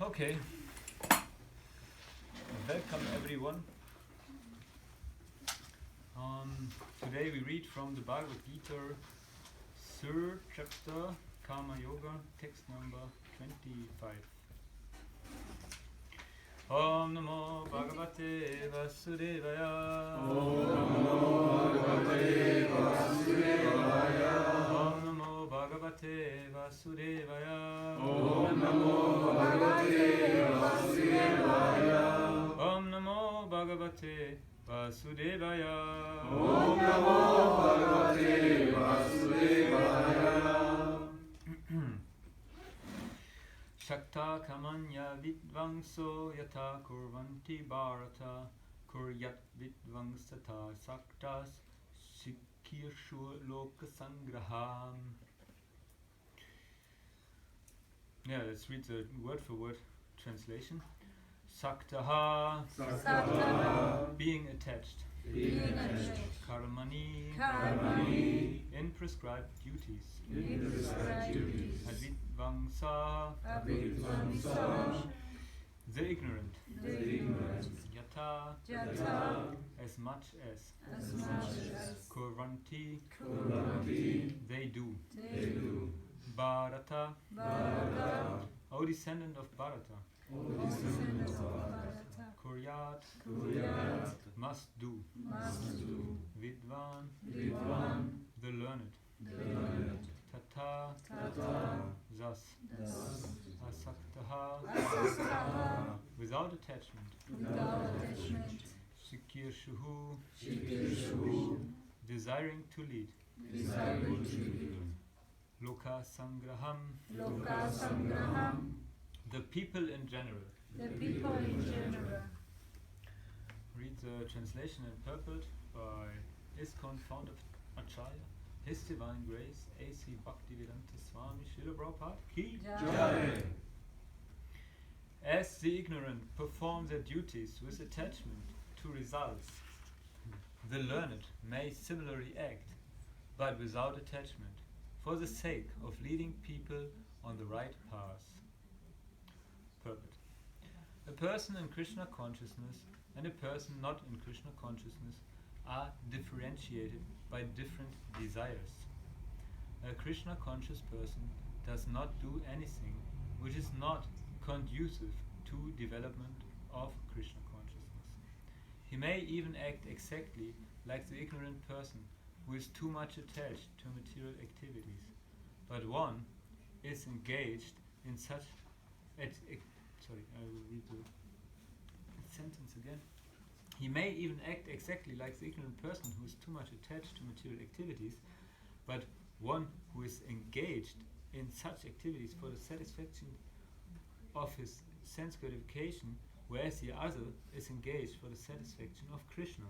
Okay, welcome everyone. Today we read from the Bhagavad Gita, 3rd chapter, Karma Yoga, text number 25. Om Namo Bhagavate Vasudevaya. Om Namo Bhagavate Vasudevaya. Om Namo Bhagavate Vasudevaya. Om Namo Bhagavate Vasudevaya. Om Namo Bhagavate Vasudevaya. Om Namo Bhagavate Vasudevaya. Shakta kamanya vidvangso yata kurvanti bharata kuryat vidvangsata saktas shikirshu loka sangraham. Yeah, let's read the word for word translation. Saktaha, being attached. Karmani, in prescribed duties. Advidvangsa, the ignorant. Yata, as much as. Kurvanti, they do. Bharata, O descendant of Bharata. Kuryat, must do. Vidvan, the learned. Tata, thus. Asaktaha, without attachment. Shikirshuhu, desiring to lead. Loka sangraham, the people in general. Read the translation and purport by ISKCON founder Acharya, His Divine Grace, A.C. Bhaktivendanta Swami Prabhupada Ki Jai. As the ignorant perform their duties with attachment to results, the learned may similarly act, but without attachment, for the sake of leading people on the right path. Purport. A person in Krishna consciousness and a person not in Krishna consciousness are differentiated by different desires. A Krishna conscious person does not do anything which is not conducive to development of Krishna consciousness. He may even act exactly like the ignorant person who is too much attached to material activities, but one is engaged in such I will read the sentence again. He may even act exactly like the ignorant person who is too much attached to material activities, but one who is engaged in such activities for the satisfaction of his sense gratification, whereas the other is engaged for the satisfaction of Krishna.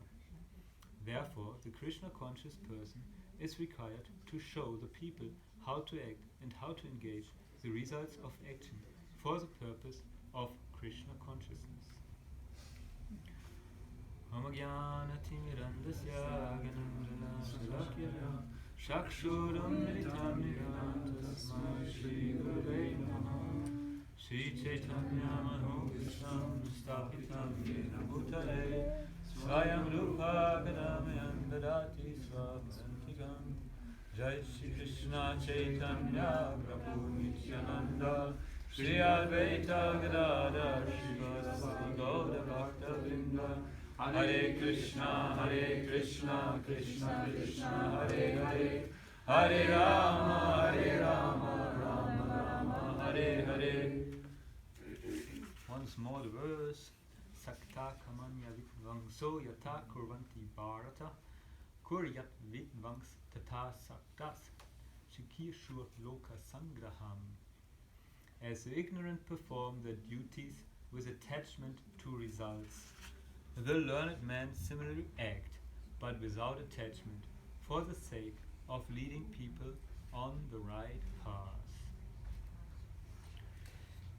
Therefore, the Krishna-conscious person is required to show the people how to act and how to engage the results of action for the purpose of Krishna consciousness. Amagyanatimidandasya ganandana shalakya shakshuram militam nigantasmai Shri Gurave Namaha Shri Chaitanya Manubhishtam Stapitam Yena Bhutale Swayam Rupa Gadamayan Dadati Swapantikam Jai Shri Krishna Chaitanya Prabhu Nityananda Shri Advaita Gadadhar Shivasati Gaudiya Vaishnavism Hare Krishna, Krishna Krishna, Hare Hare Hare Rama, Rama Rama, Hare Hare. Once more the verse. Sakta kamanya vidvangso yata kurvanti bharata kuryat vidvangs tata saktas shikirshu loka sangraham. As the ignorant perform their duties with attachment to results, the learned men similarly act, but without attachment, for the sake of leading people on the right path.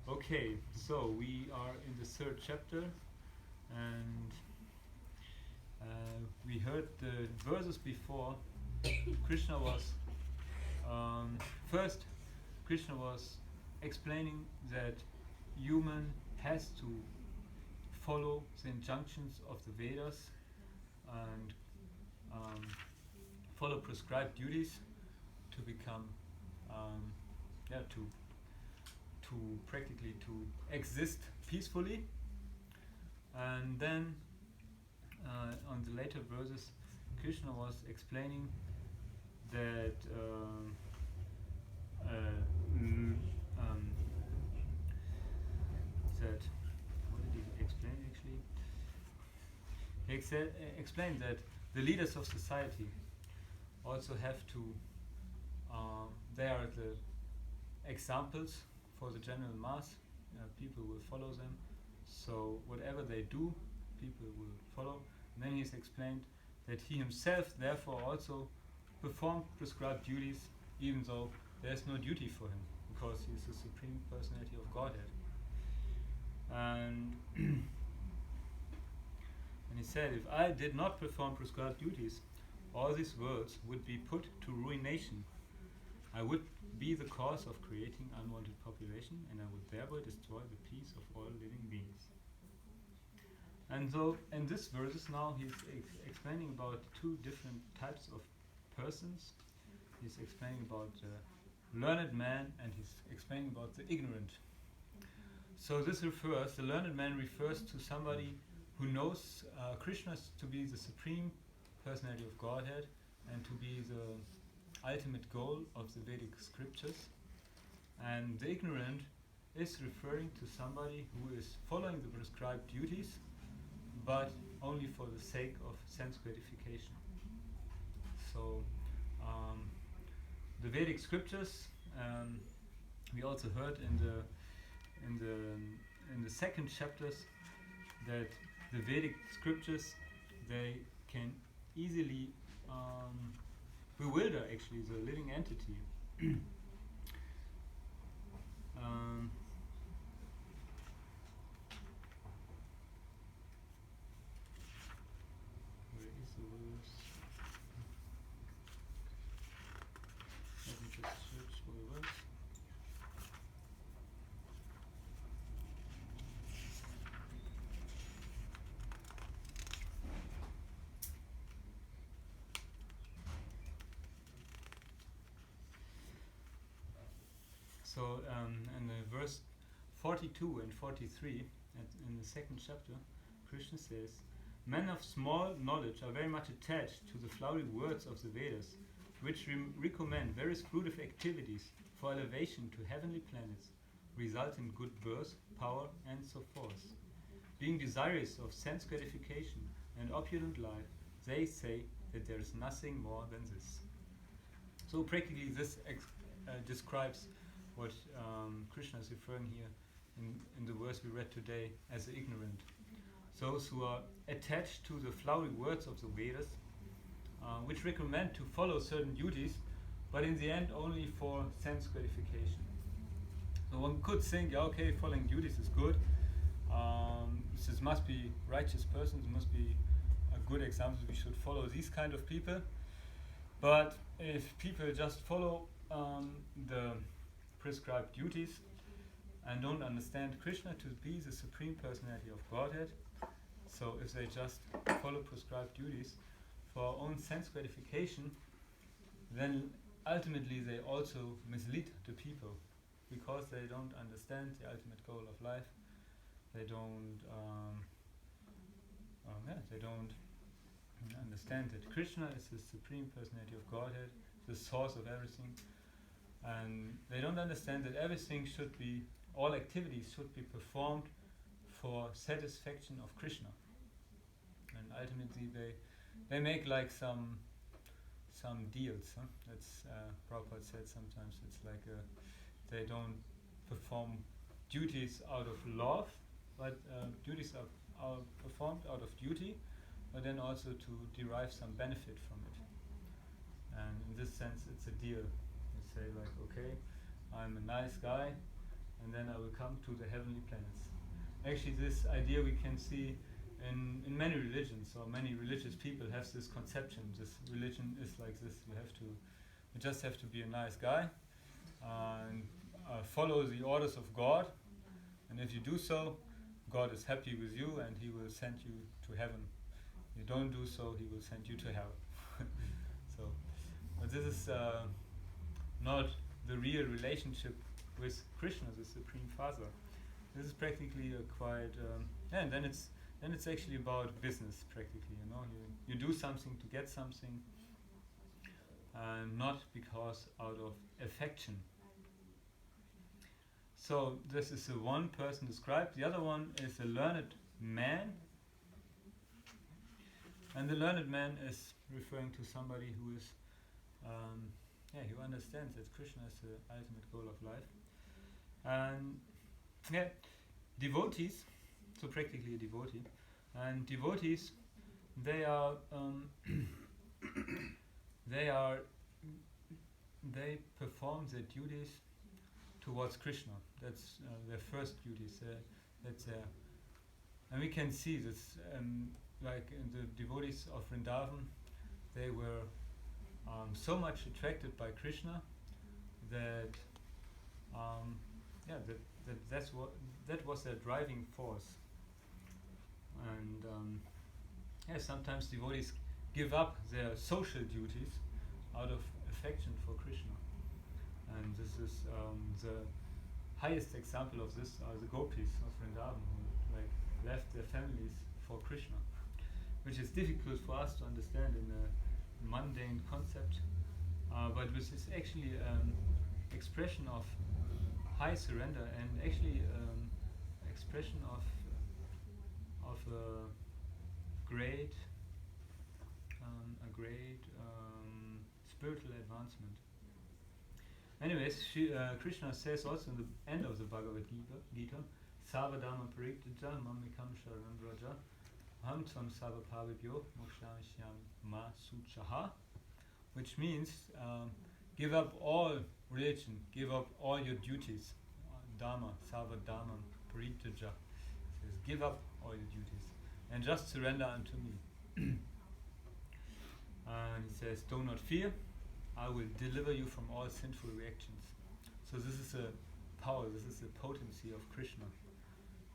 Okay, so we are in the 3rd chapter, and we heard the verses before. Krishna was first Krishna was explaining that human has to follow the injunctions of the Vedas and follow prescribed duties to become, to practically to exist peacefully. And then on the later verses, Krishna was explaining that that what did he explain actually? He explained that the leaders of society also have to, they are the examples for the general mass. People will follow them. So whatever they do, people will follow. And then he's explained that he himself therefore also performed prescribed duties, even though there's no duty for him, because he's the Supreme Personality of Godhead. And and he said, if I did not perform prescribed duties, all these worlds would be put to ruination. I would be the cause of creating unwanted population, and I would thereby destroy the peace of all living beings. And so in this verses now he's explaining about two different types of persons. He's explaining about the learned man, and he's explaining about the ignorant. So this refers, the learned man refers to somebody who knows Krishna to be the Supreme Personality of Godhead and to be the ultimate goal of the Vedic scriptures. And the ignorant is referring to somebody who is following the prescribed duties, but only for the sake of sense gratification. So the Vedic scriptures, we also heard in the second chapters that the Vedic scriptures, they can easily bewilder actually the living entity. Where is the verse? Let me just search for the verse. So in the verse 42 and 43, in the second chapter, Krishna says, men of small knowledge are very much attached to the flowery words of the Vedas, which recommend various fruitive activities for elevation to heavenly planets, result in good birth, power, and so forth. Being desirous of sense gratification and opulent life, they say that there is nothing more than this. So practically this describes what Krishna is referring here in the verse we read today as the ignorant. Those who are attached to the flowery words of the Vedas, which recommend to follow certain duties, but in the end only for sense gratification. So one could think, yeah, okay, following duties is good. This must be righteous persons, must be a good example. We should follow these kind of people. But if people just follow the prescribed duties and don't understand Krishna to be the Supreme Personality of Godhead, so if they just follow prescribed duties for our own sense gratification, then ultimately they also mislead the people, because they don't understand the ultimate goal of life. They don't understand that Krishna is the Supreme Personality of Godhead, the source of everything. And they don't understand that everything should be, all activities should be performed for satisfaction of Krishna. And ultimately they make like some deals. That's Prabhupada said sometimes it's like they don't perform duties out of love, but duties are performed out of duty, but then also to derive some benefit from it. And in this sense it's a deal. You say like, okay, I'm a nice guy, and then I will come to the heavenly planets. Actually this idea we can see in many religions, or many religious people have this conception. This religion is like this. You just have to be a nice guy and follow the orders of God, And if you do so, God is happy with you and He will send you to heaven. If you don't do so, He will send you to hell. So, but this is not the real relationship with Krishna, the Supreme Father. This is practically a quite, and then it's actually about business practically. You do something to get something, not because out of affection. So this is the one person described. The other one is a learned man, and the learned man is referring to somebody who is, who understands that Krishna is the ultimate goal of life. And devotees, so practically a devotee, and devotees, they perform their duties towards Krishna. That's their first duties. And we can see this, like in the devotees of Vrindavan, they were so much attracted by Krishna that that was their driving force. And sometimes devotees give up their social duties out of affection for Krishna. And this is the highest example of this are the gopis of Vrindavan, who left their families for Krishna, which is difficult for us to understand in a mundane concept, but which is actually expression of high surrender and actually expression of a great spiritual advancement. Anyways, Krishna says also in the end of the Bhagavad Gita, Savadama Pariktaja Mamikam Sharanam Raja Ham Tvam Savapavibhyo Mokshanishyam Ma Suchaha, which means give up all religion, give up all your duties. Dharma, Savadama Pariktaja says, give up all your duties and just surrender unto me. And he says, do not fear, I will deliver you from all sinful reactions. So this is a power, this is the potency of Krishna.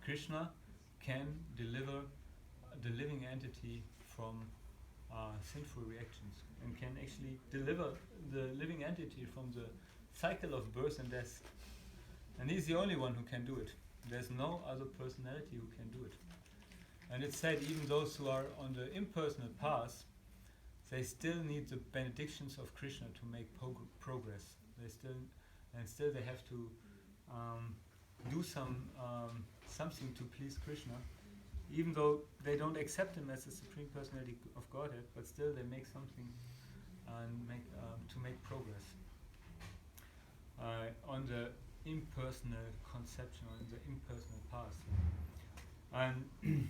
Krishna can deliver the living entity from sinful reactions and can actually deliver the living entity from the cycle of birth and death. And he's the only one who can do it. There's no other personality who can do it. And it's said even those who are on the impersonal path, they still need the benedictions of Krishna to make progress. Still they have to do something to please Krishna, even though they don't accept him as the Supreme Personality of Godhead, but still they make something and to make progress on the impersonal conception, on the impersonal path. And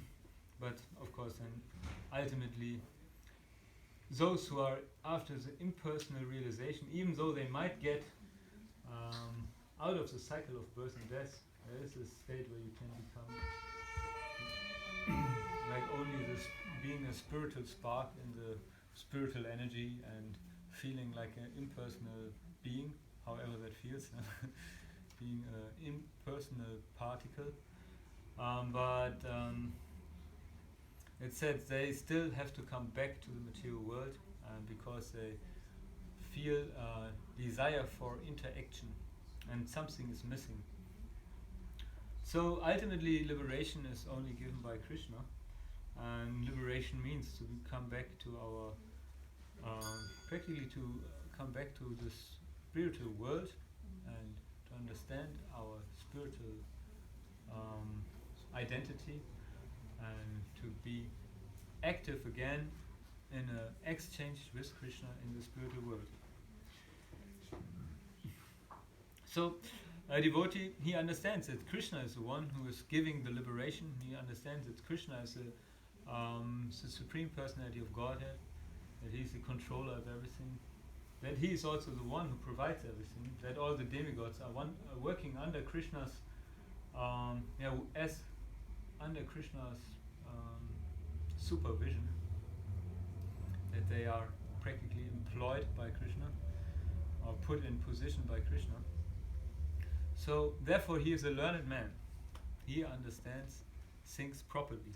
but of course, then ultimately, those who are after the impersonal realization, even though they might get out of the cycle of birth and death, there is a state where you can become like only this, being a spiritual spark in the spiritual energy and feeling like an impersonal being, however that feels, being an impersonal particle. But it said they still have to come back to the material world because they feel desire for interaction and something is missing. So ultimately liberation is only given by Krishna, and liberation means to come back to our practically to come back to this spiritual world and to understand our spiritual identity and to be active again in an exchange with Krishna in the spiritual world. So a devotee, he understands that Krishna is the one who is giving the liberation. He understands that Krishna is the Supreme Personality of Godhead, that he is the controller of everything, that he is also the one who provides everything, that all the demigods are working under Krishna's under Krishna's supervision, that they are practically employed by Krishna or put in position by Krishna. So therefore he is a learned man. he understands things properly.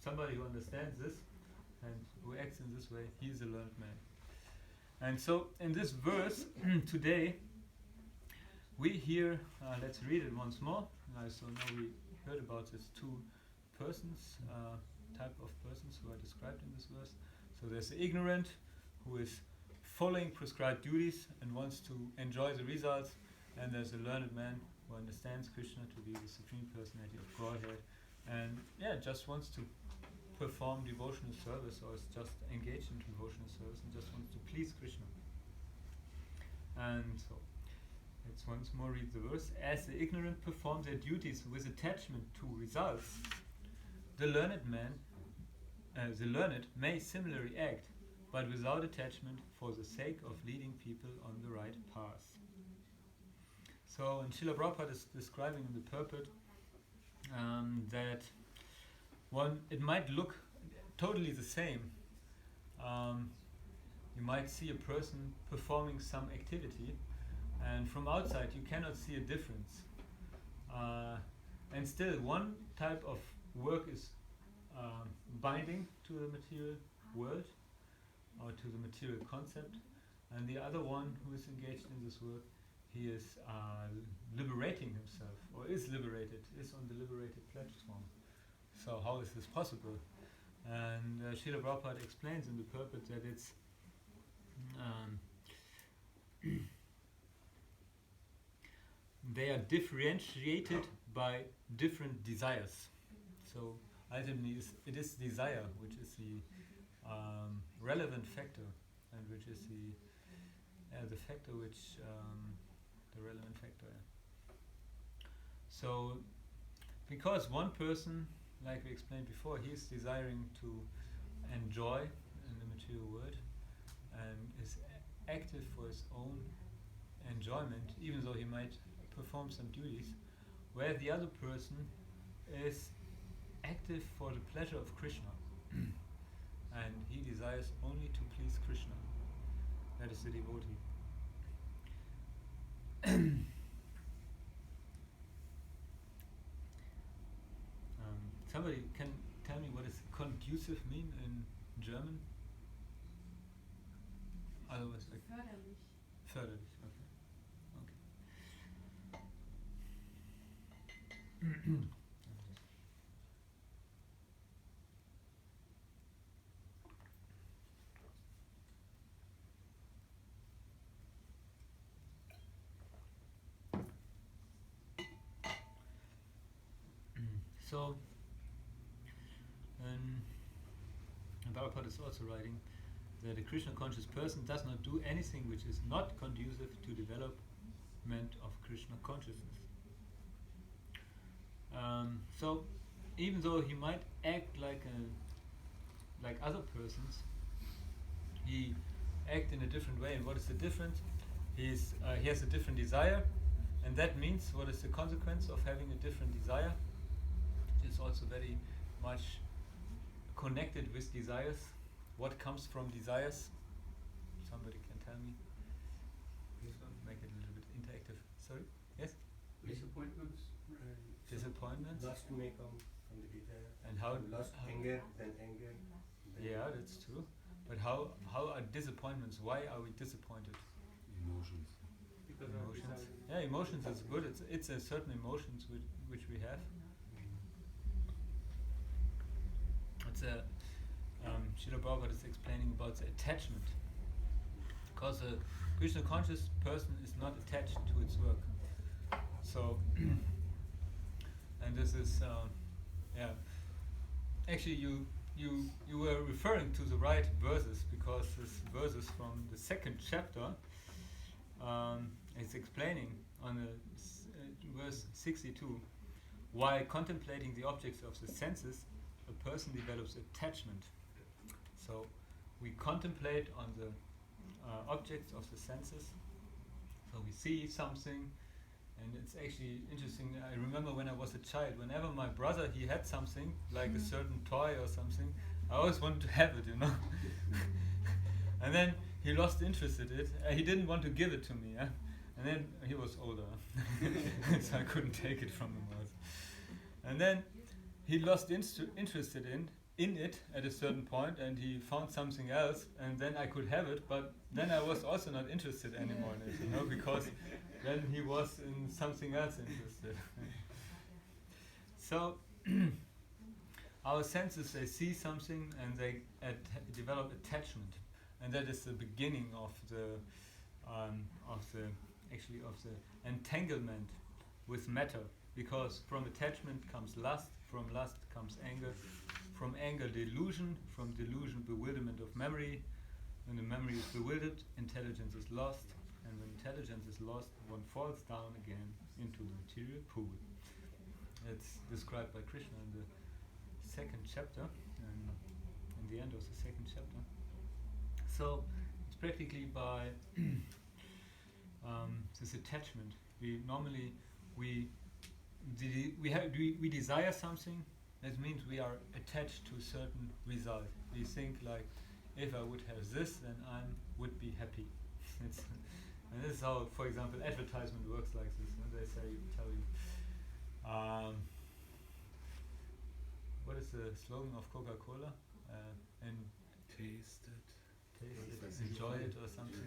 Somebody who understands this and who acts in this way, he is a learned man. And so in this verse today we hear, let's read it once more. So now we heard about these two persons, type of persons who are described in this verse. So there's the ignorant who is following prescribed duties and wants to enjoy the results, and there's a learned man who understands Krishna to be the Supreme Personality of Godhead and just wants to perform devotional service, or is just engaged in devotional service and just wants to please Krishna. And so let's once more read the verse. As the ignorant perform their duties with attachment to results, the learned may similarly act, but without attachment, for the sake of leading people on the right path. So, and Srila Prabhupada is describing in the purport that it might look totally the same. You might see a person performing some activity, and from outside you cannot see a difference. And still, one type of work is binding to the material world or to the material concept, and the other one who is engaged in this work, he is liberating himself, or is liberated, is on the liberated platform. So how is this possible? And Srila Prabhupada explains in the purport that it's they are differentiated by different desires. So ultimately it is desire which is the relevant factor, and which is the factor which the relevant factor. So because one person, like we explained before, he is desiring to enjoy in the material world and is active for his own enjoyment, even though he might perform some duties, where the other person is active for the pleasure of Krishna and he desires only to please Krishna. That is the devotee. Somebody can tell me what does conducive mean in German? Otherwise, like Förderlich. Förderlich, okay. So, Prabhupada is also writing that a Krishna-conscious person does not do anything which is not conducive to development of Krishna consciousness. So, even though he might act like other persons, he acts in a different way. And what is the difference? He has a different desire, and that means what is the consequence of having a different desire? It's also very much connected with desires. What comes from desires? Somebody can tell me. Make it a little bit interactive. Sorry? Yes? Disappointments. Disappointments? Lust may come from the desire. And how? Lust, anger, then anger. Yeah, that's true. But how are disappointments? Why are we disappointed? Emotions. Because Emotions. Yeah, emotions is good. It's a certain emotions which we have. It's Srila Prabhupada is explaining about the attachment, because a Krishna conscious person is not attached to its work. So, and this is actually you were referring to the right verses, because this verses from the second chapter. It's explaining on the verse 62, while contemplating the objects of the senses, a person develops attachment. So we contemplate on the objects of the senses. So we see something, and it's actually interesting. I remember when I was a child, whenever my brother he had something like a certain toy or something, I always wanted to have it, And then he lost interest in it. He didn't want to give it to me, and then he was older, so I couldn't take it from him. And then he lost interested in it at a certain point, and he found something else, and then I could have it, but then I was also not interested anymore in it, because then he was in something else interested. So our senses, they see something and they develop attachment, and that is the beginning of the entanglement with matter, because from attachment comes lust, from lust comes anger, from anger delusion, from delusion bewilderment of memory. When the memory is bewildered, intelligence is lost, and when intelligence is lost, one falls down again into the material pool. It's described by Krishna in the second chapter, in the end of the second chapter. So it's practically by this attachment. We desire something. That means we are attached to a certain result. We think like, if I would have this, then I would be happy. And this is how, for example, advertisement works like this. They tell you, what is the slogan of Coca-Cola? And Taste it. Enjoy it or something.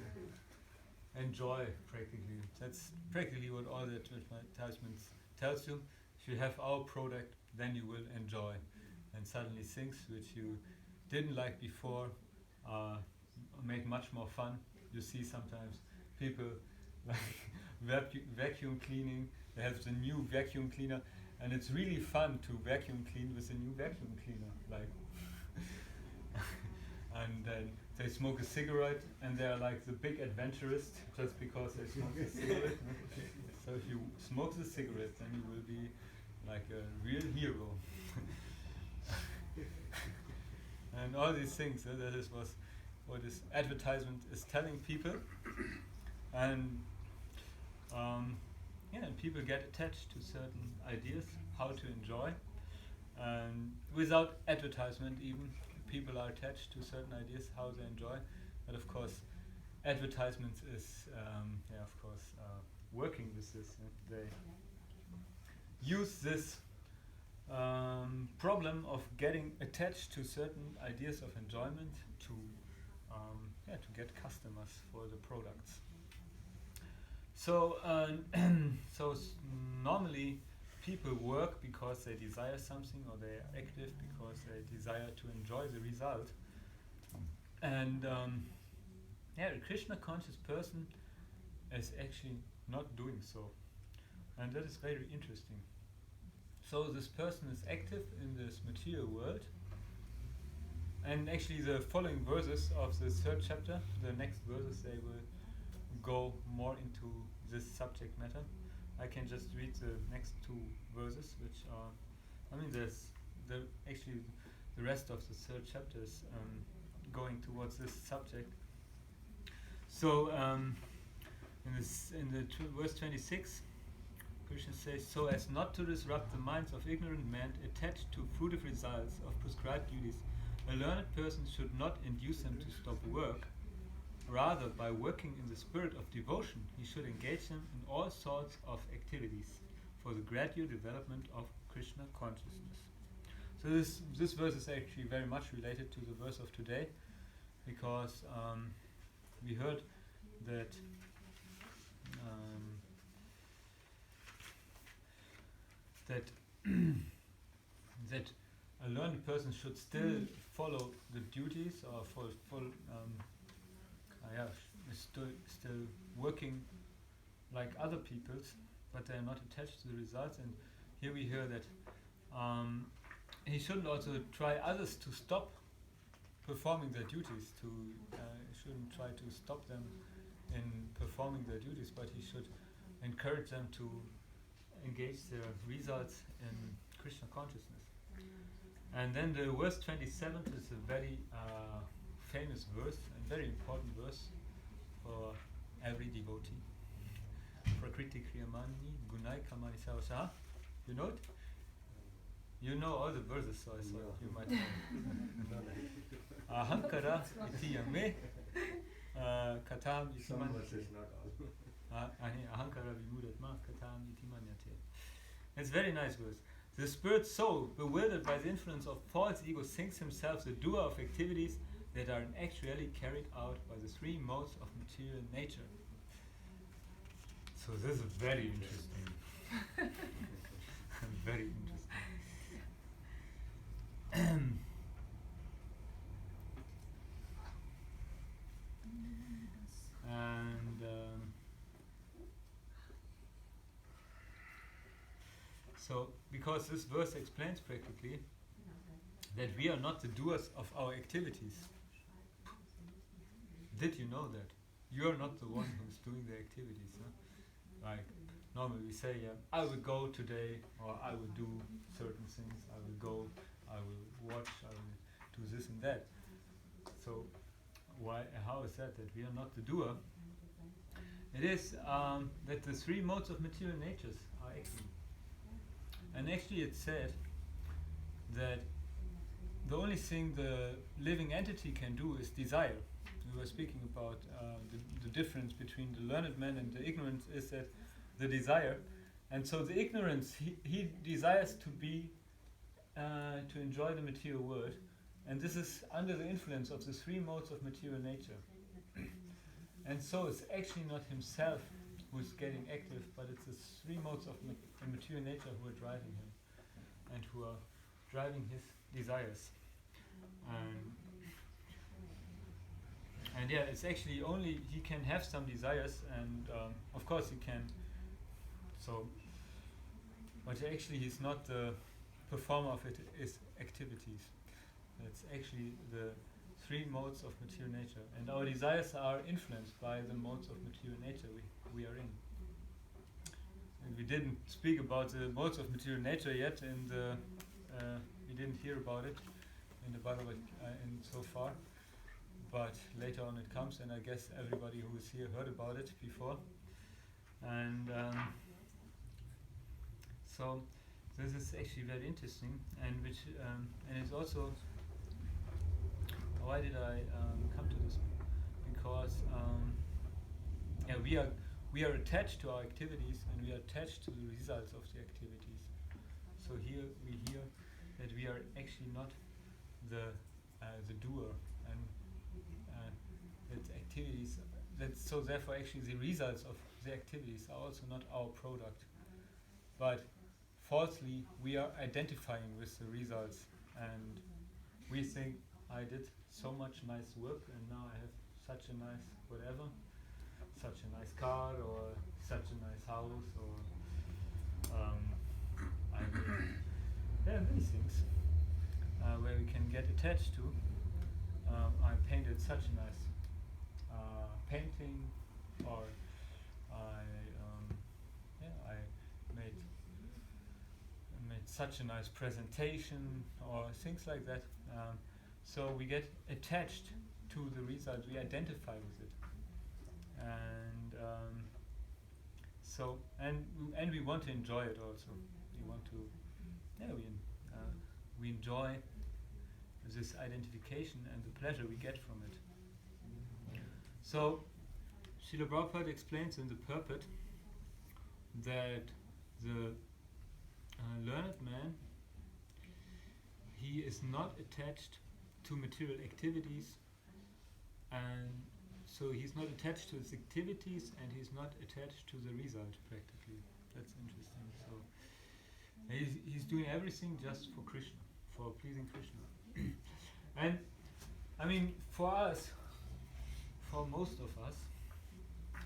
Enjoy, practically. That's practically what all the advertisements tells you. If you have our product, then you will enjoy. And suddenly things which you didn't like before make much more fun. You see sometimes people like vacuum cleaning. They have the new vacuum cleaner, and it's really fun to vacuum clean with a new vacuum cleaner. Like, and then they smoke a cigarette, and they're like the big adventurist just because they smoke a cigarette. So if you smoke the cigarette, then you will be like a real hero. And all these things, that is what this advertisement is telling people. And and people get attached to certain ideas, how to enjoy. And without advertisement even, people are attached to certain ideas, how they enjoy. But of course, advertisements is, working with this. They use this problem of getting attached to certain ideas of enjoyment to get customers for the products. So, normally people work because they desire something, or they are active because they desire to enjoy the result. And a Krishna-conscious person is actually not doing so. And that is very interesting. So this person is active in this material world. And actually the following verses of the third chapter, the next verses, they will go more into this subject matter. I can just read the next two verses, which are, there's the rest of the third chapter is going towards this subject. So in the verse 26, Krishna says, so as not to disrupt the minds of ignorant men attached to fruitive results of prescribed duties, a learned person should not induce them to stop work. Rather, by working in the spirit of devotion, he should engage them in all sorts of activities for the gradual development of Krishna consciousness. So this verse is actually very much related to the verse of today, because we heard that that a learned person should still follow the duties, or still working like other peoples, but they are not attached to the results. And here we hear that he shouldn't also try others to stop performing their duties, shouldn't try to stop them in performing their duties, but he should encourage them to engage their results in Krishna consciousness. And then the verse 27 is a very famous verse and very important verse for every devotee. Prakriti Kriyamani Gunai Kamani Savasaha. You know it? You know all the verses, so I thought you might know. Ahankara iti yame katam iti manyate. Ahankara vimudatma katam iti manyate. It's a very nice verse. The spirit soul, bewildered by the influence of false ego, thinks himself the doer of activities that are in actuality carried out by the three modes of material nature. So this is very interesting. Very interesting. And so, because this verse explains practically that we are not the doers of our activities. Did you know that? You are not the one who's doing the activities. Huh? Like, normally we say, I will go today, or I will do certain things, I will go, I will watch, I will do this and that. So, how is that we are not the doer? It is that the three modes of material natures are acting. And actually it's said that the only thing the living entity can do is desire. We were speaking about the difference between the learned man and the ignorance is that the desire. And so the ignorance, he desires to be, to enjoy the material world. And this is under the influence of the three modes of material nature. And so it's actually not himself who's getting active, but it's the three modes of material nature who are driving him and who are driving his desires. And yeah, it's actually only he can have some desires, and of course he can. So, but actually he's not the performer of it. Is activities. It's actually the three modes of material nature, and our desires are influenced by the modes of material nature we are in. And we didn't speak about the modes of material nature yet, and we didn't hear about it in the Bhagavad in so far. But later on it comes, and I guess everybody who is here heard about it before. And so this is actually very interesting, and which and it's also. Why did I come to this? Because we are attached to our activities, and we are attached to the results of the activities. So here we hear that we are actually not the doer, and that activities. So therefore, actually, the results of the activities are also not our product. But falsely, we are identifying with the results, and we think, I did so much nice work, and now I have such a nice whatever, such a nice car, or such a nice house, or there are many things where we can get attached to. I painted such a nice painting, or I made such a nice presentation, or things like that. So we get attached to the result, we identify with it, and and we want to enjoy it also. We want to, we enjoy this identification and the pleasure we get from it. So Srila Prabhupada explains in the purport that the learned man, he is not attached to material activities, and so he's not attached to his activities, and he's not attached to the result practically. That's interesting. So he's doing everything just for Krishna, for pleasing Krishna. And I mean, for us, for most of us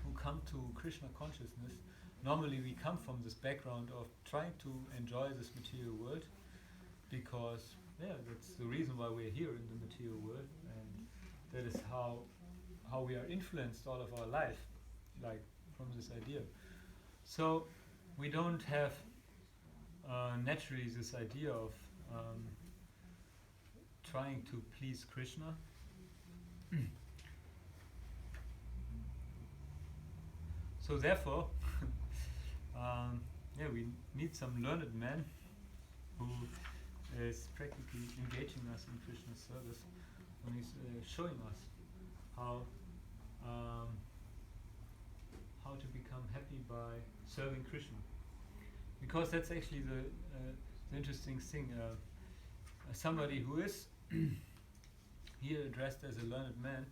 who come to Krishna consciousness, normally we come from this background of trying to enjoy this material world, because that's the reason why we're here in the material world, and that is how we are influenced all of our life, like from this idea. So we don't have naturally this idea of trying to please Krishna. So therefore, we need some learned man who is practically engaging us in Krishna's service, when he's showing us how to become happy by serving Krishna, because that's actually It's an interesting thing. Somebody who is here addressed as a learned man,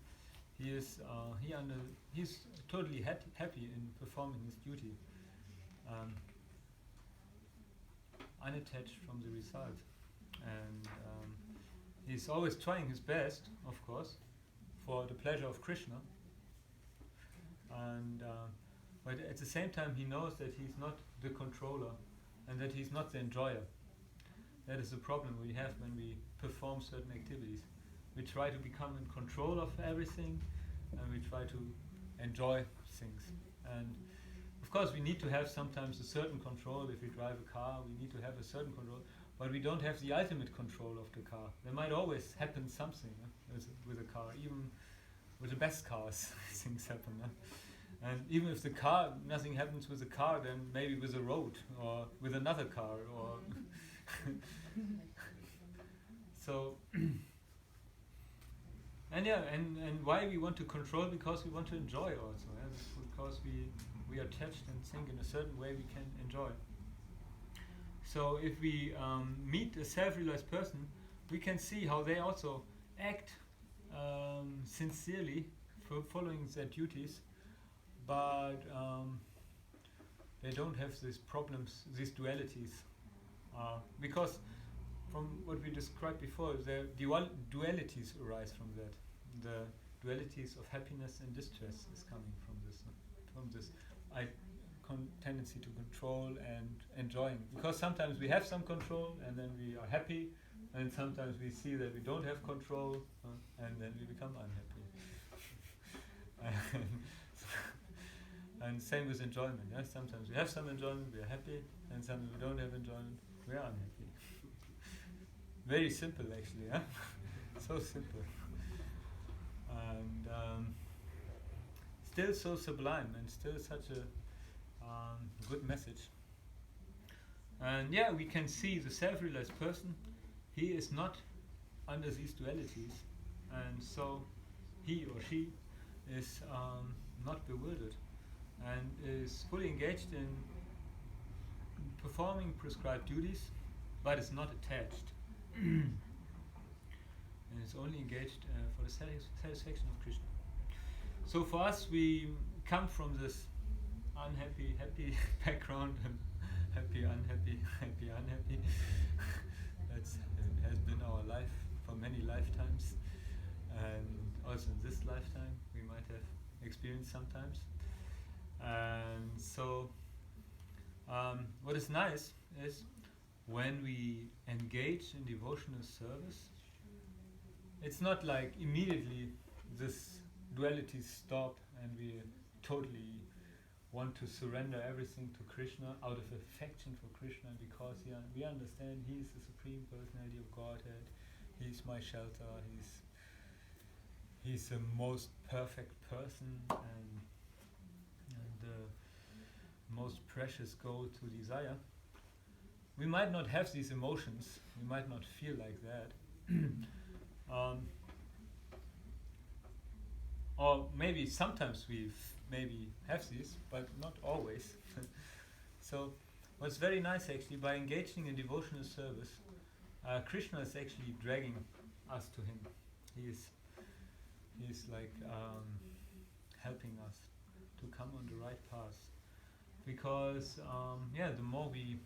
he's totally happy in performing his duty, unattached from the result, and he's always trying his best, of course, for the pleasure of Krishna. And but at the same time, he knows that he's not the controller, and that he's not the enjoyer. That is the problem we have when we perform certain activities. We try to become in control of everything, and we try to enjoy things. And of course, we need to have sometimes a certain control. If we drive a car, we need to have a certain control, but we don't have the ultimate control of the car. There might always happen something with a car, even with the best cars, things happen. And even if the car, nothing happens with the car, then maybe with the road, or with another car, or so. And why we want to control? Because we want to enjoy also. Because we are attached and think in a certain way we can enjoy. So if we meet a self-realized person, we can see how they also act sincerely for following their duties, but they don't have these problems, these dualities, because from what we described before, the dualities arise from that. The dualities of happiness and distress is coming from this tendency to control and enjoying. Because sometimes we have some control and then we are happy, and sometimes we see that we don't have control and then we become unhappy. And same with enjoyment. Yeah? Sometimes we have some enjoyment, we are happy, and sometimes we don't have enjoyment, we are unhappy. Very simple, actually. Yeah? So simple. And still so sublime, and still such a good message. And yeah, we can see the self-realized person, he is not under these dualities, and so he or she is not bewildered and is fully engaged in performing prescribed duties, but is not attached. And is only engaged for the satisfaction of Krishna. So for us, we come from this unhappy, happy background, happy, unhappy, happy, unhappy. It has been our life for many lifetimes, and also in this lifetime we might have experienced sometimes. And so what is nice is when we engage in devotional service, it's not like immediately this dualities stop and we totally want to surrender everything to Krishna out of affection for Krishna, because we understand He is the Supreme Personality of Godhead, He's my shelter, He's the most perfect person and the most precious goal to desire. We might not have these emotions, we might not feel like that. Or maybe sometimes we maybe have these, but not always. So what's very nice actually, by engaging in devotional service, Krishna is actually dragging us to Him. He's like helping us to come on the right path. Because the more we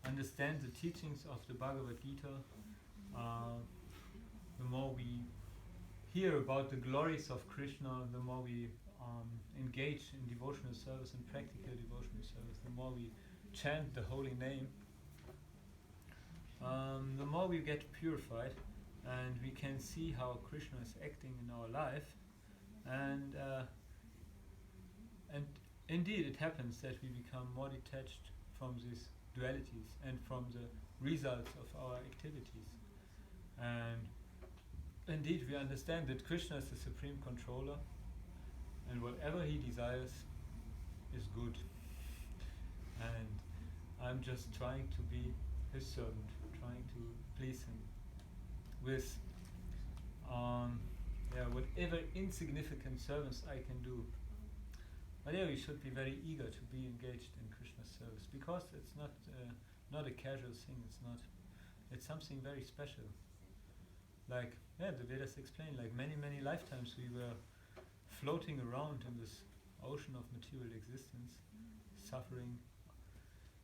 understand the teachings of the Bhagavad Gita, the more we hear about the glories of Krishna, the more we engage in devotional service and practical devotional service, the more we chant the holy name, the more we get purified, and we can see how Krishna is acting in our life, and indeed it happens that we become more detached from these dualities and from the results of our activities. And indeed we understand that Krishna is the supreme controller, and whatever He desires is good. And I'm just trying to be His servant, trying to please Him with whatever insignificant service I can do. But yeah, we should be very eager to be engaged in Krishna's service, because it's not not a casual thing. It's not. It's something very special. Like the Vedas explain, like many lifetimes we were floating around in this ocean of material existence, suffering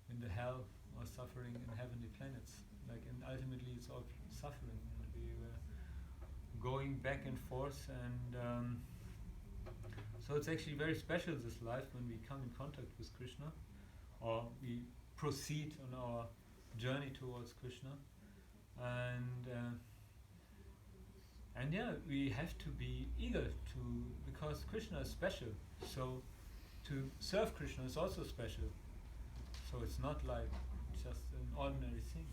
in the hell or suffering in heavenly planets. Like, and ultimately it's all suffering, and we were going back and forth, and so it's actually very special this life when we come in contact with Krishna, or we proceed on our journey towards Krishna, and yeah, we have to be eager to, because Krishna is special. So to serve Krishna is also special. So it's not like just an ordinary thing.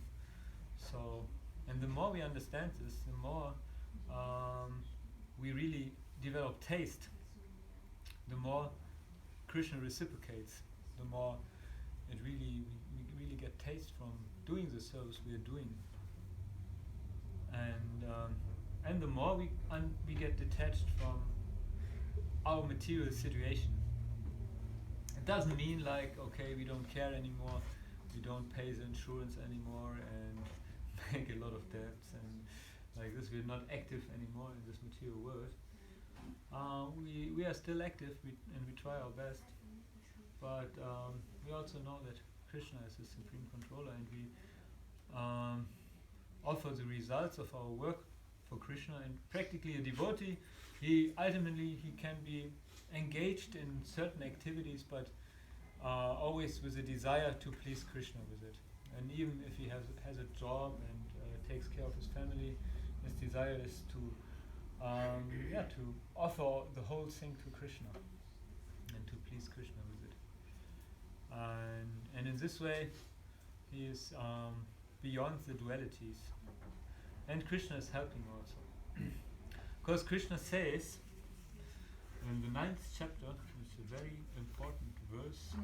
So, and the more we understand this, the more we really develop taste. The more Krishna reciprocates, the more it really we really get taste from doing the service we are doing. And the more we get detached from our material situation. It doesn't mean like, okay, we don't care anymore, we don't pay the insurance anymore and make a lot of debts and like this, we're not active anymore in this material world. We are still active, and we try our best, but we also know that Krishna is the supreme controller, and we offer the results of our work for Krishna. And practically a devotee, he can be engaged in certain activities, but always with a desire to please Krishna with it. And even if he has a job and takes care of his family, his desire is to offer the whole thing to Krishna and to please Krishna with it. And in this way, he is beyond the dualities. And Krishna is helping also. Because Krishna says in the 9th chapter, which is a very important verse,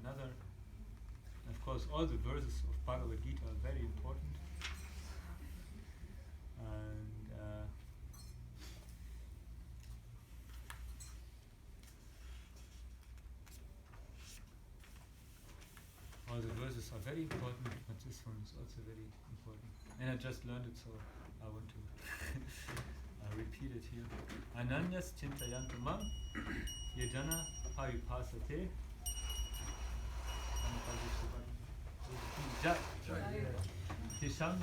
another, of course, all the verses of Bhagavad Gita are very important. And all the verses are very important, but this one is also very important. And I just learned it, so I want to repeat it here. Ananyas chintayantu mam yajana paripasate. Tisham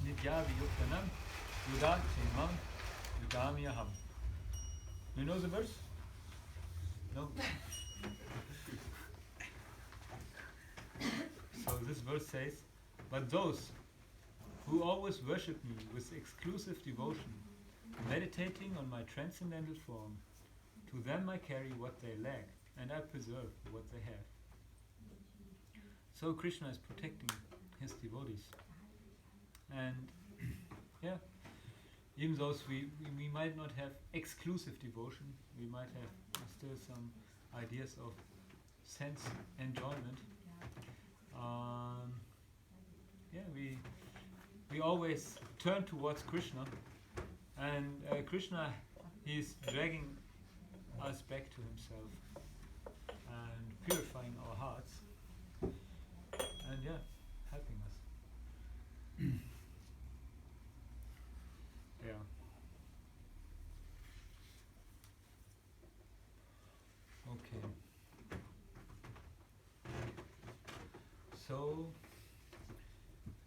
nidyavi yuktanam yudat chemam yudamyaham. You know the verse? No? So this verse says, but those who always worship me with exclusive devotion, meditating on my transcendental form, to them I carry what they lack, and I preserve what they have. So Krishna is protecting his devotees. And even though we might not have exclusive devotion, we might have still some ideas of sense enjoyment. We always turn towards Krishna, and Krishna, he is dragging us back to himself and purifying our hearts, and helping us. Okay. So,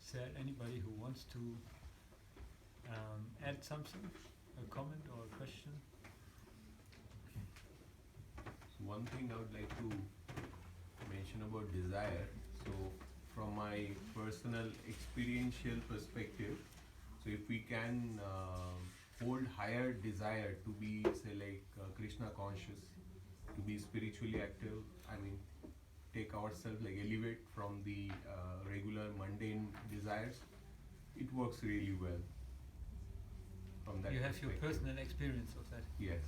is there anybody who wants to add something, a comment or a question? So one thing I would like to mention about desire. So from my personal experiential perspective, so if we can hold higher desire to be, say, like Krishna conscious, to be spiritually active, take ourselves, like elevate from the regular mundane desires, it works really well. From that you have your personal experience of that. Yes.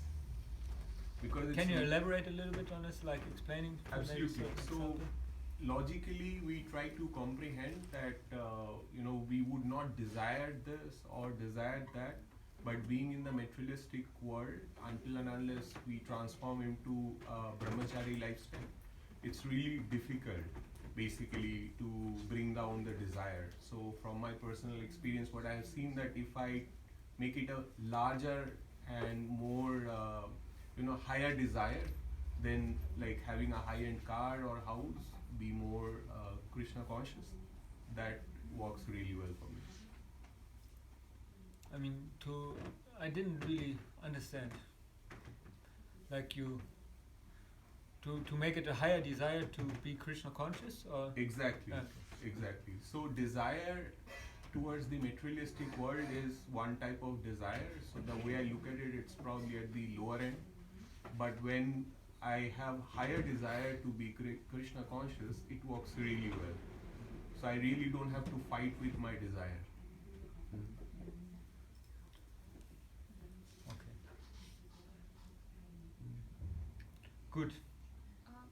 Because can you elaborate a little bit on this, like explaining? Absolutely. So logically, we try to comprehend that we would not desire this or desire that, but being in the materialistic world, until and unless we transform into a brahmachari lifestyle, it's really difficult basically to bring down the desire. So from my personal experience, what I have seen that if I make it a larger and more higher desire, then like having a high-end car or house, be more Krishna conscious, that works really well for me. I mean, I didn't really understand. Like to make it a higher desire to be Krishna conscious, or Exactly. Okay. Exactly. So desire towards the materialistic world is one type of desire. So the way I look at it, it's probably at the lower end. But when I have higher desire to be Krishna conscious, it works really well. So I really don't have to fight with my desire. Okay. Good.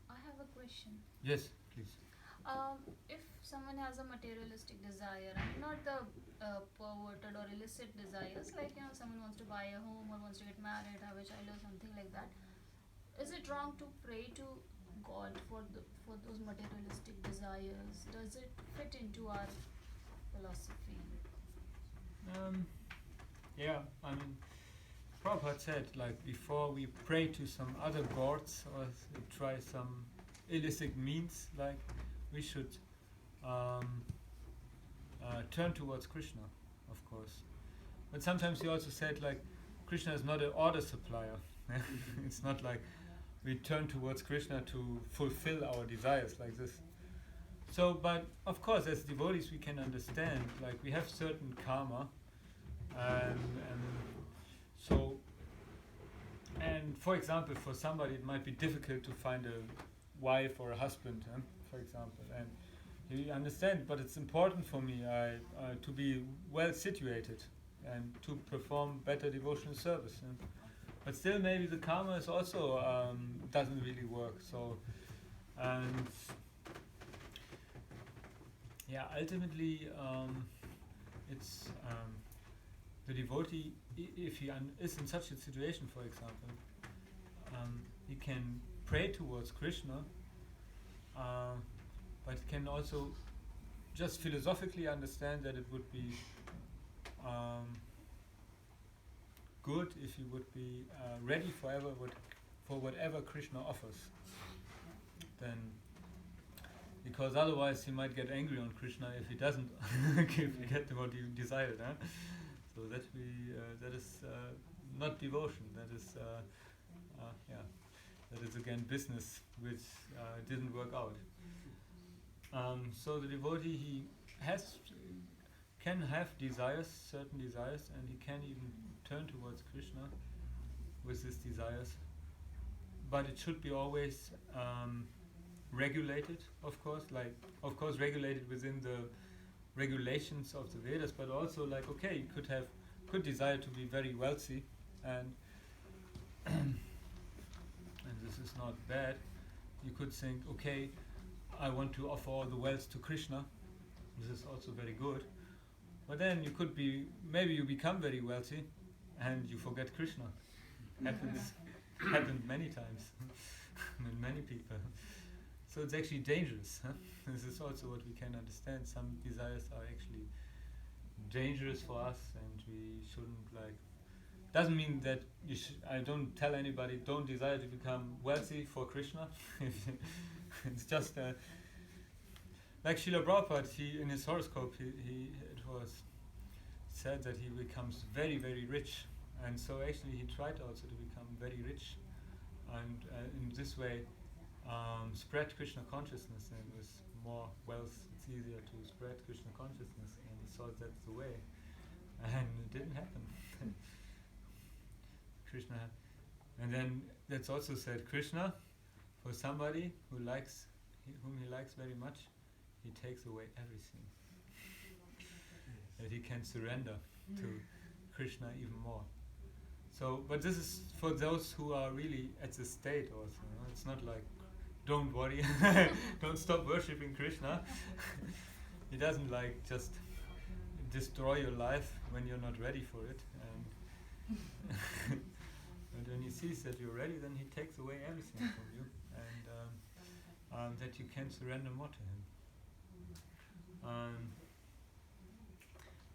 I have a question. Yes, please. If someone has a materialistic desire, and not the perverted or illicit desires, like someone wants to buy a home or wants to get married, have a child or something like that, is it wrong to pray to God for those materialistic desires? Does it fit into our philosophy? Yeah, I mean, Prabhupada said, like, before we pray to some other gods or try some illicit means, like, we should turn towards Krishna, of course. But sometimes he also said, like, Krishna is not an order supplier. It's not like we turn towards Krishna to fulfill our desires like this. So, but of course, as devotees, we can understand, like, we have certain karma, and for example, for somebody it might be difficult to find a wife or a husband, for example, and you understand, but it's important for me to be well situated and to perform better devotional service. But still, maybe the karma is also doesn't really work. So, and yeah, ultimately, it's the devotee, if he is in such a situation, for example, he can pray towards Krishna, but can also just philosophically understand that it would be good if he would be ready for whatever Krishna offers. Then, because otherwise he might get angry on Krishna if he doesn't get what he desired. So that is not devotion. That is that is again business, which didn't work out. So the devotee, he can have certain desires, and he can even turn towards Krishna with his desires. But it should be always regulated, of course. Like, of course, regulated within the regulations of the Vedas, but also like, okay, you could desire to be very wealthy, and and this is not bad. You could think, okay, I want to offer all the wealth to Krishna. This is also very good. But then you could be, maybe you become very wealthy and you forget Krishna. Happened many times with many people. So it's actually dangerous. This is also what we can understand. Some desires are actually dangerous for us, and we shouldn't doesn't mean that I don't tell anybody don't desire to become wealthy for Krishna. It's just like Srila Prabhupada, in his horoscope, it was said that he becomes very, very rich, and so actually he tried also to become very rich, and in this way spread Krishna consciousness, and with more wealth it's easier to spread Krishna consciousness, and he thought that's the way, and it didn't happen. Krishna, and then that's also said, Krishna, for somebody whom he likes very much, he takes away everything. That he can surrender to Krishna even more. So, but this is for those who are really at the state also. It's not like, don't worry, don't stop worshipping Krishna. He doesn't just destroy your life when you're not ready for it. And when he sees that you're ready, then he takes away everything from you. And that you can surrender more to Him.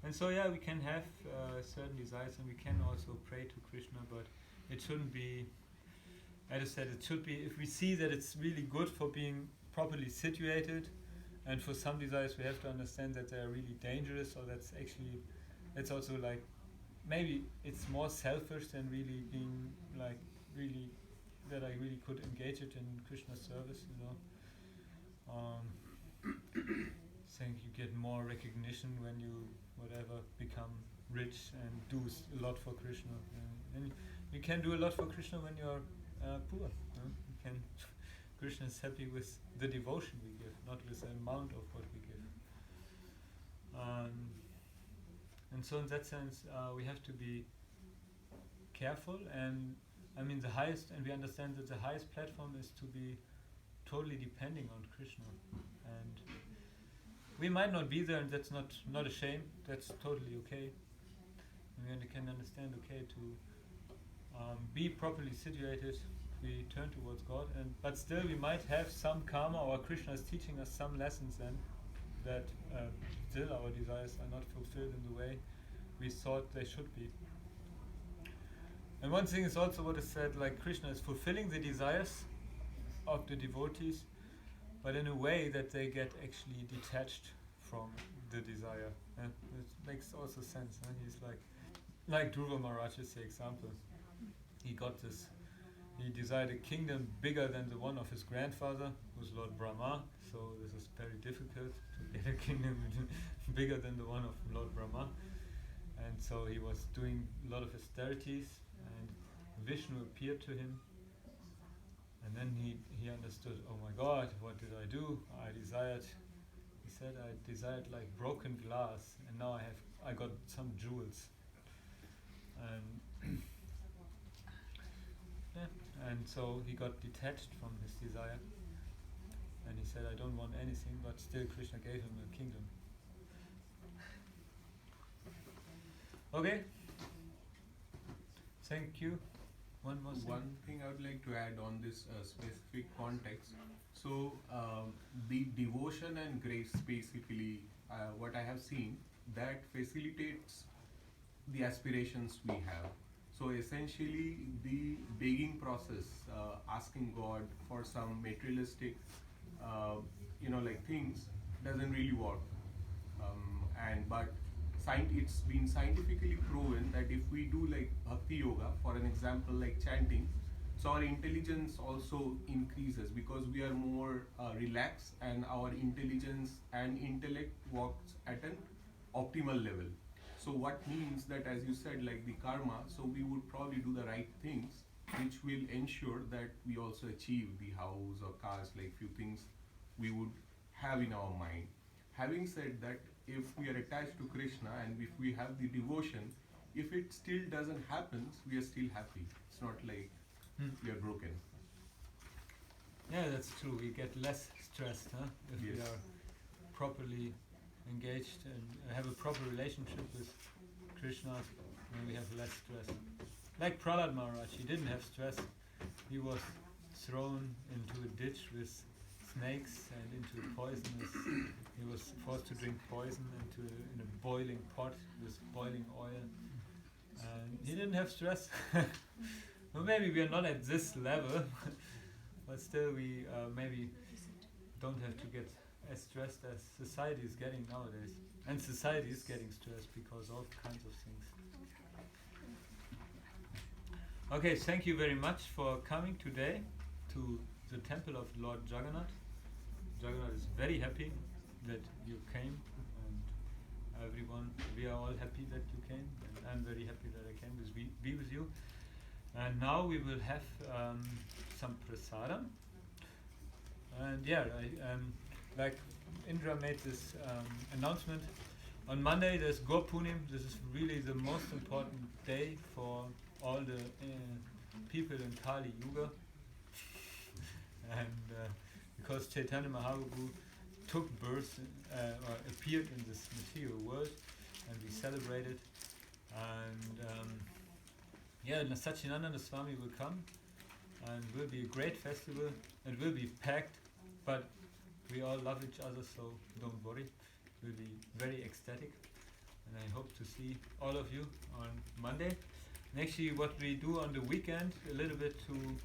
And so we can have certain desires, and we can also pray to Krishna, but it shouldn't be, as I said, it should be, if we see that it's really good for being properly situated, and for some desires we have to understand that they are really dangerous, or that's also like, maybe it's more selfish than really being like, really, that I really could engage it in Krishna's service, Saying you get more recognition when you become rich and do a lot for Krishna. And you can do a lot for Krishna when you are poor. You can. Krishna is happy with the devotion we give, not with the amount of what we give. And so in that sense, we have to be careful. And I mean, we understand that the highest platform is to be totally depending on Krishna. And we might not be there, and that's not a shame. That's totally okay. And we can understand, to be properly situated, we turn towards God, but still we might have some karma, or Krishna is teaching us some lessons then, that still our desires are not fulfilled in the way we thought they should be. And one thing is also what is said, like Krishna is fulfilling the desires of the devotees, but in a way that they get actually detached from the desire. And it makes also sense. He's like Dhruva Maharaj is the example. He desired a kingdom bigger than the one of his grandfather, who was Lord Brahma. So this is very difficult to get a kingdom bigger than the one of Lord Brahma. And so he was doing a lot of austerities, and Vishnu appeared to him. And then he understood, oh my God, what did I do? He said, I desired like broken glass, and now I got some jewels. And and so he got detached from his desire, and he said, I don't want anything, but still Krishna gave him a kingdom. Okay. Thank you. One more thing. One thing I would like to add on this specific context. So the devotion and grace, basically, what I have seen, that facilitates the aspirations we have. So essentially, the begging process, asking God for some materialistic, things, doesn't really work. But it's been scientifically proven that if we do like bhakti-yoga, for an example, like chanting, so our intelligence also increases because we are more relaxed, and our intelligence and intellect works at an optimal level. So what means that, as you said, like the karma, so we would probably do the right things, which will ensure that we also achieve the house or cars, like few things we would have in our mind. Having said that, if we are attached to Krishna and if we have the devotion, if it still doesn't happen, we are still happy. It's not like we are broken. Yeah, that's true. We get less stressed, if we Yes. are properly engaged and have a proper relationship with Krishna, then we have less stress. Like Prahlad Maharaj, he didn't have stress. He was thrown into a ditch with snakes and into poisonous. He was forced to drink poison in a boiling pot with boiling oil. And he didn't have stress. Well, maybe we are not at this level, but still we maybe don't have to get as stressed as society is getting nowadays. And society is getting stressed because of all kinds of things. Okay, thank you very much for coming today to the temple of Lord Jagannath. Jagannath is very happy that you came, and everyone, we are all happy that you came, and I'm very happy that I can be with you. And now we will have some prasadam. And like Indra made this announcement, on Monday there's Gurpunim. This is really the most important day for all the people in Kali Yuga. And because Chaitanya Mahaprabhu took birth or appeared in this material world, and we celebrate it. And Satchidananda Swami will come, and it will be a great festival. It will be packed, but we all love each other, so don't worry. We'll be very ecstatic, and I hope to see all of you on Monday. And actually, what we do on the weekend, a little bit to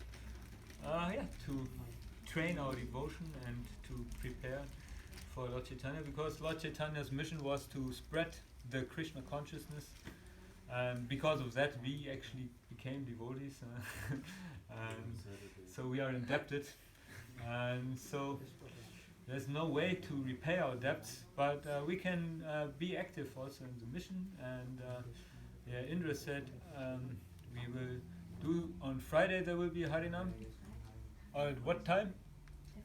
train our devotion and to prepare for Lord Chaitanya, because Lord Chaitanya's mission was to spread the Krishna consciousness, and because of that we actually became devotees, and so we are indebted, and so there's no way to repay our debts, but we can be active also in the mission. And Indra said we will do on Friday, there will be a Harinam. At what time? At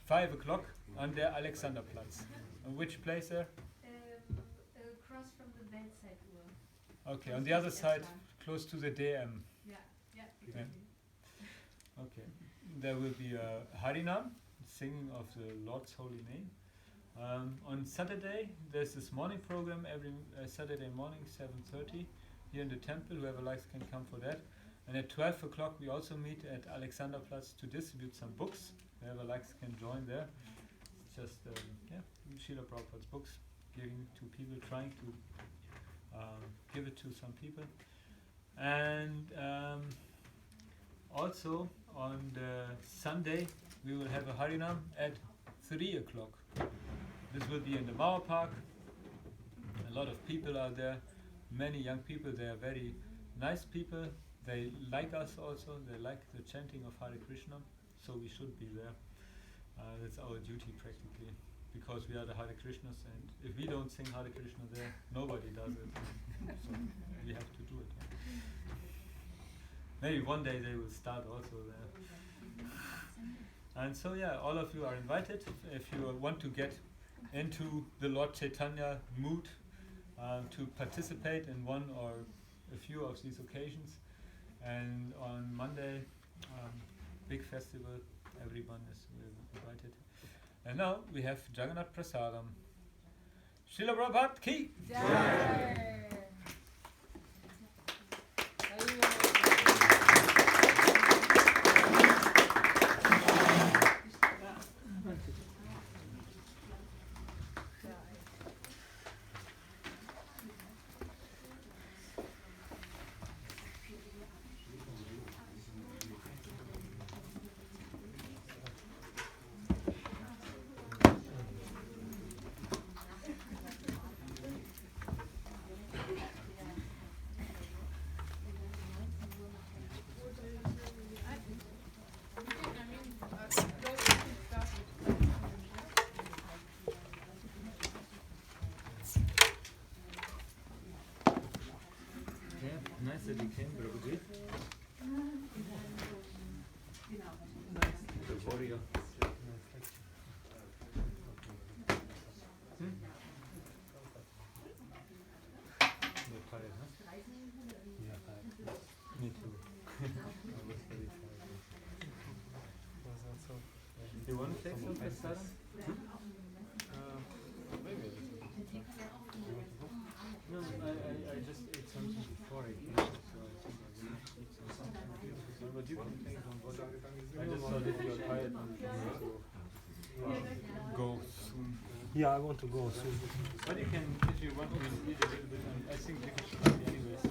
5 o'clock on the Alexanderplatz. On which place there? Across from the bedside wall. Okay, on the other side, close to the DM. Yeah. Okay, there will be a Harinam, singing of the Lord's holy name. On Saturday, there's this morning program every Saturday morning, 7:30, here in the temple. Whoever likes can come for that. And at 12 o'clock, we also meet at Alexanderplatz to distribute some books. Whoever likes can join there. It's just Srila Prabhupada's books, giving to people, trying to give it to some people. And also on the Sunday, we will have a Harinam at 3 o'clock. This will be in the Mauer Park. A lot of people are there, many young people. They are very nice people. They like us also. They like the chanting of Hare Krishna, so we should be there. That's our duty practically, because we are the Hare Krishnas, and if we don't sing Hare Krishna there, nobody does it. So we have to do it. Maybe one day they will start also there. And so all of you are invited. If you want to get into the Lord Chaitanya mood, to participate in one or a few of these occasions. And on Monday, big festival, everyone is invited. And now we have Jagannath Prasadam. Srila Prabhupada ki Jai! Nice that you came, Prabhuji. The warrior. You're tired, huh? Yeah, me too. I was very tired. You want to take some prasadam? Maybe a little bit. No, I just ate something before I came, so I think I will eat something. But you can take some water. I just thought if you're tired, you want to go soon. Yeah, I want to go soon. But you can, if you want to eat a little bit, I think we should eat anyways.